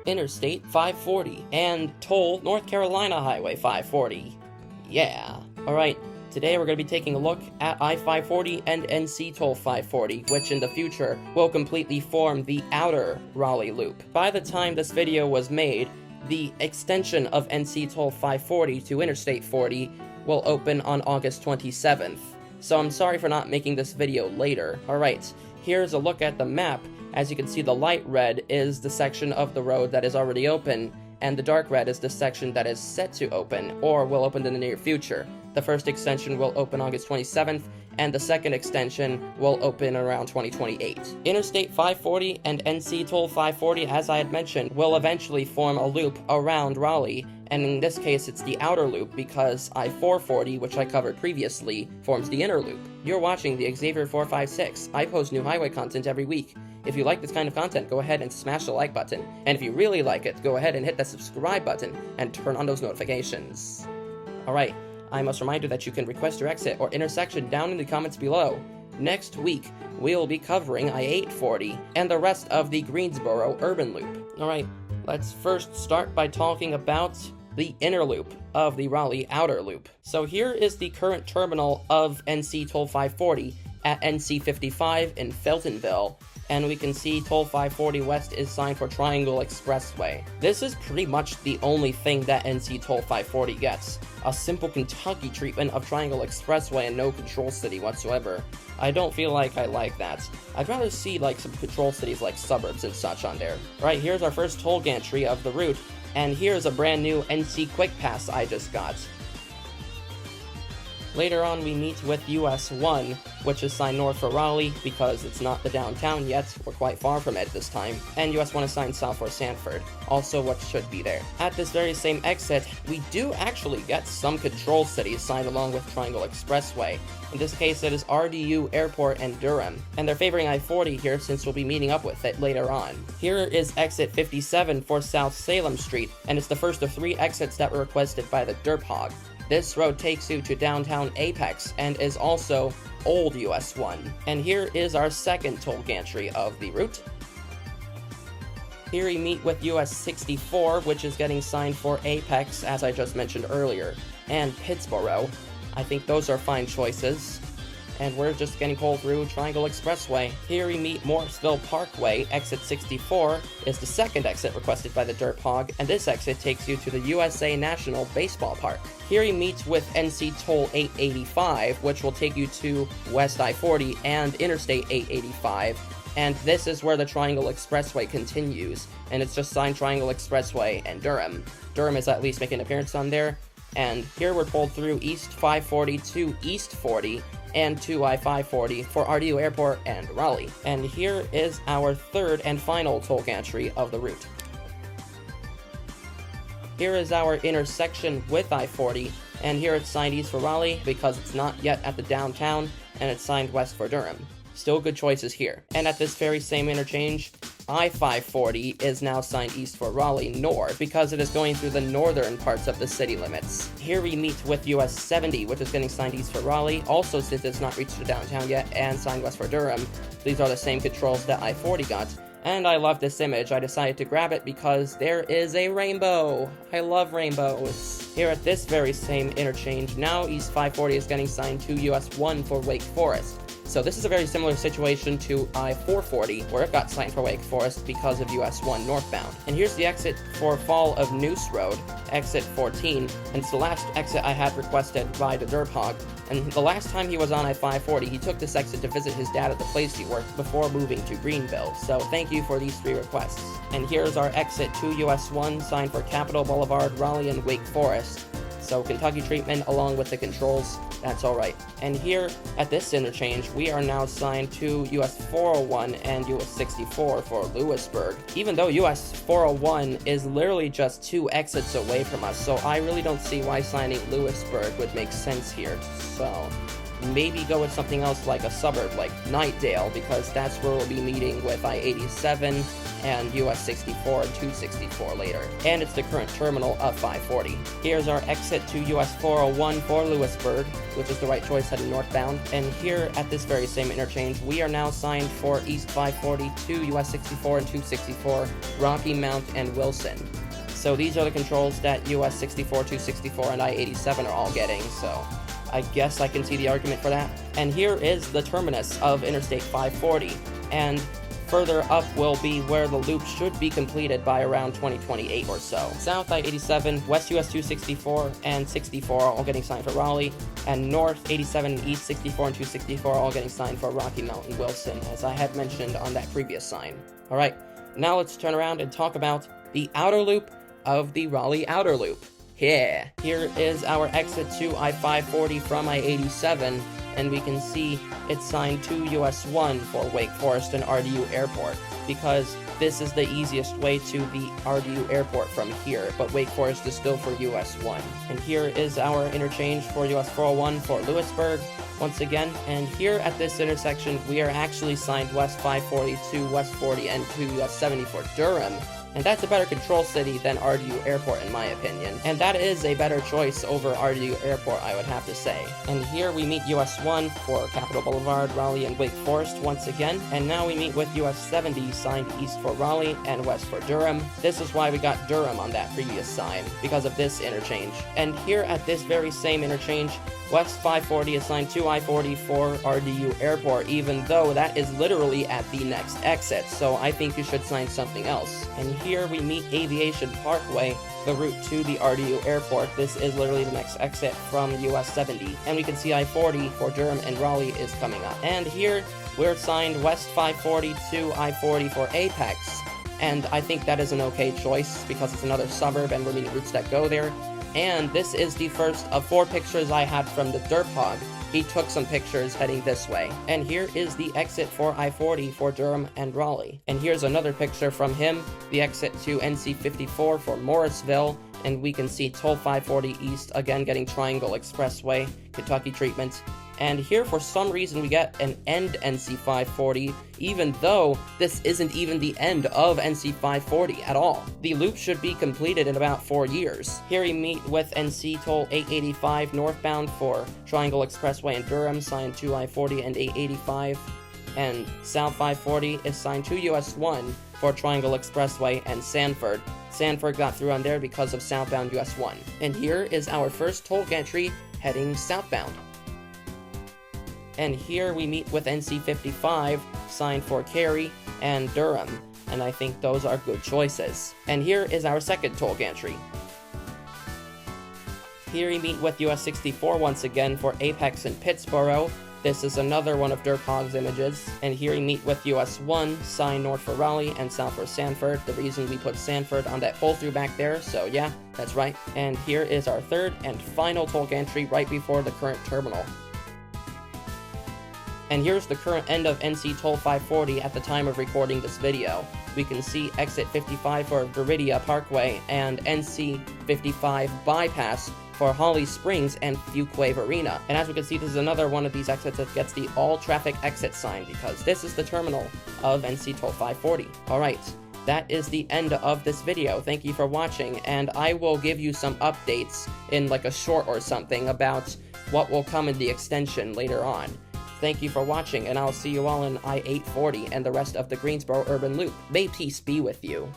Interstate 540 and toll North Carolina Highway 540. Yeah. Alright, today we're going to be taking a look at I-540 and NC Toll 540, which in the future will completely form the outer Raleigh loop. By the time this video was made, the extension of NC Toll 540 to Interstate 40 will open on August 27th. So I'm sorry for not making this video later. Alright, here's a look at the map. As you can see, the light red is the section of the road that is already open, and the dark red is the section that is set to open, or will open in the near future. The first extension will open August 27th, and the second extension will open around 2028. Interstate 540 and NC Toll 540, as I had mentioned, will eventually form a loop around Raleigh, and in this case it's the outer loop because I-440, which I covered previously, forms the inner loop. You're watching the Xavier 456. I post new highway content every week. If you like this kind of content, go ahead and smash the like button, and if you really like it, go ahead and hit that subscribe button and turn on those notifications. Alright, I must remind you that you can request your exit or intersection down in the comments below. Next week, we'll be covering I-840 and the rest of the Greensboro urban loop. Alright, let's first start by talking about the inner loop of the Raleigh outer loop. So here is the current terminal of NC Toll 540 at NC 55 in Feltonville, and we can see Toll 540 West is signed for Triangle Expressway. This is pretty much the only thing that NC Toll 540 gets, a simple Kentucky treatment of Triangle Expressway and no control city whatsoever. I don't feel like I like that. I'd rather see like some control cities like suburbs and such on there. Right, here's our first toll gantry of the route, and here's a brand new NC Quick Pass I just got. Later on, we meet with US 1, which is signed north for Raleigh because it's not the downtown yet, we're quite far from it this time, and US 1 is signed south for Sanford, also what should be there. At this very same exit, we do actually get some control cities signed along with Triangle Expressway. In this case, it is RDU, Airport, and Durham, and they're favoring I-40 here since we'll be meeting up with it later on. Here is exit 57 for South Salem Street, and it's the first of 3 exits that were requested by the TheDerpHog. This road takes you to downtown Apex and is also old US 1. And here is our second toll gantry of the route. Here we meet with US 64, which is getting signed for Apex, as I just mentioned earlier, and Pittsboro. I think those are fine choices. And we're just getting pulled through Triangle Expressway. Here we meet Morrisville Parkway. Exit 64 is the second exit requested by the TheDerpHog, and this exit takes you to the USA National Baseball Park. Here we meet with NC Toll 885, which will take you to West I-40 and Interstate 885, and this is where the Triangle Expressway continues, and it's just signed Triangle Expressway and Durham. Durham is at least making an appearance on there, and here we're pulled through East 540 to East 40, and to I-540 for RDU Airport and Raleigh. And here is our third and final toll gantry of the route. Here is our intersection with I-40, and here it's signed east for Raleigh because it's not yet at the downtown, and it's signed west for Durham. Still good choices here. And at this very same interchange, I-540 is now signed east for Raleigh North because it is going through the northern parts of the city limits. Here we meet with US 70, which is getting signed east for Raleigh, also since it's not reached the downtown yet, and signed west for Durham. These are the same controls that I-40 got. And I love this image. I decided to grab it because there is a rainbow. I love rainbows. Here at this very same interchange, now East 540 is getting signed to US 1 for Wake Forest. So this is a very similar situation to I-440, where it got signed for Wake Forest because of US 1 northbound. And here's the exit for Fall of Noose Road, exit 14, and it's the last exit I had requested by the TheDerpHog. And the last time he was on I-540, he took this exit to visit his dad at the place he worked before moving to Greenville. So thank you for these 3 requests. And here's our exit to US 1, signed for Capitol Boulevard, Raleigh, and Wake Forest. So Kentucky treatment along with the controls, that's alright. And here at this interchange, we are now signed to US 401 and US 64 for Lewisburg. Even though US 401 is literally just 2 exits away from us, so I really don't see why signing Lewisburg would make sense here. So maybe go with something else like a suburb like Knightdale, because that's where we'll be meeting with I-87 and US 64 and 264 later. And it's the current terminal of 540. Here's our exit to US 401 for Lewisburg, which is the right choice heading northbound. And here at this very same interchange, we are now signed for East 540 to US 64 and 264, Rocky Mount and Wilson. So these are the controls that US 64, 264, and I-87 are all getting, so I guess I can see the argument for that. And here is the terminus of Interstate 540, and further up will be where the loop should be completed by around 2028 or so. South I-87, West US 264 and 64 are all getting signed for Raleigh, and North 87 and East 64 and 264 are all getting signed for Rocky Mount and Wilson, as I had mentioned on that previous sign. Alright, now let's turn around and talk about the outer loop of the Raleigh outer loop. Yeah, here is our exit to I-540 from I-87, and we can see it's signed to US 1 for Wake Forest and RDU Airport, because this is the easiest way to the RDU Airport from here, but Wake Forest is still for US 1. And here is our interchange for US 401 for Lewisburg, once again, and here at this intersection, we are actually signed West 540 to West 40 and to US 70 for Durham, and that's a better control city than RDU Airport in my opinion. And that is a better choice over RDU Airport, I would have to say. And here we meet US 1 for Capitol Boulevard, Raleigh, and Wake Forest once again. And now we meet with US 70 signed east for Raleigh and west for Durham. This is why we got Durham on that previous sign, because of this interchange. And here at this very same interchange, West 540 is signed to I-40 for RDU Airport, even though that is literally at the next exit, so I think you should sign something else. And here we meet Aviation Parkway, the route to the RDU Airport. This is literally the next exit from US 70. And we can see I-40 for Durham and Raleigh is coming up. And here we're signed West 540 to I-40 for Apex. And I think that is an okay choice because it's another suburb and we're meeting routes that go there. And this is the first of 4 pictures I had from TheDerpHog. He took some pictures heading this way. And here is the exit for I-40 for Durham and Raleigh. And here's another picture from him, the exit to NC54 for Morrisville. And we can see Toll 540 East again getting Triangle Expressway, Kentucky treatment. And here, for some reason, we get an end NC 540, even though this isn't even the end of NC 540 at all. The loop should be completed in about 4 years. Here we meet with NC Toll 885 northbound for Triangle Expressway in Durham, signed to I-40 and 885. And South 540 is signed to US 1 for Triangle Expressway and Sanford. Sanford got through on there because of southbound US 1. And here is our first toll gantry heading southbound. And here we meet with NC55, signed for Cary and Durham, and I think those are good choices. And here is our second toll gantry. Here we meet with US 64 once again for Apex and Pittsboro. This is another one of TheDerpHog's images. And here we meet with US 1, signed north for Raleigh and south for Sanford. The reason we put Sanford on that pull-through back there, so yeah, that's right. And here is our third and final toll gantry right before the current terminal. And here's the current end of NC Toll 540 at the time of recording this video. We can see exit 55 for Viridia Parkway and NC 55 bypass for Holly Springs and Fuquay Arena. And as we can see, this is another one of these exits that gets the all traffic exit sign because this is the terminal of NC Toll 540. Alright, that is the end of this video. Thank you for watching, and I will give you some updates in like a short or something about what will come in the extension later on. Thank you for watching, and I'll see you all in I-840 and the rest of the Greensboro Urban Loop. May peace be with you.